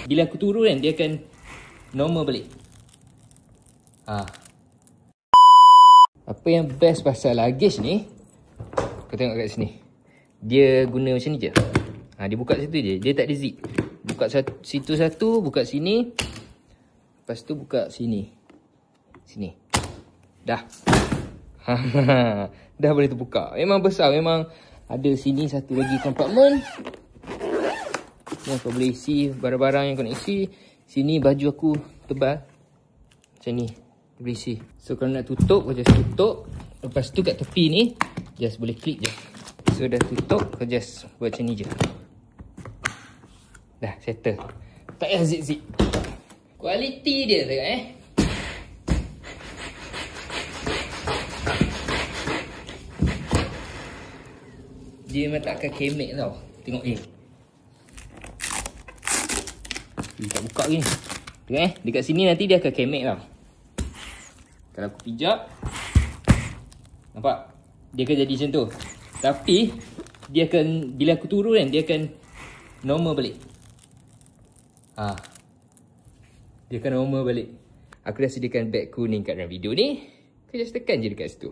bila aku turun kan, dia akan normal balik. Apa yang best pasal luggage ni, kau tengok kat sini. Dia guna macam ni je. Dia buka situ je. Dia tak ada zip. Buka situ satu, buka sini. Lepas tu buka sini. Sini. Dah. Dah boleh terbuka. Memang besar. Memang ada sini satu lagi compartment. Yang kau boleh isi barang-barang yang kau nak isi. Sini baju aku tebal. Macam ni. Boleh isi. So kalau nak tutup, kau just tutup. Lepas tu kat tepi ni, just boleh klik je. So dah tutup, kau just buat macam ni je. Dah settle. Tak payah zip-zip. Kualiti dia tengok Dia memang tak akan kemek tau. Tengok tak buka lagi. Tengok dekat sini nanti dia akan kemek tau. Kalau aku pijak, nampak? Dia akan jadi macam tu. Tapi dia akan, bila aku turun kan, dia akan normal balik. Dia akan normal balik. Aku dah sediakan beg kuning kat dalam video ni. Kau just tekan je dekat situ.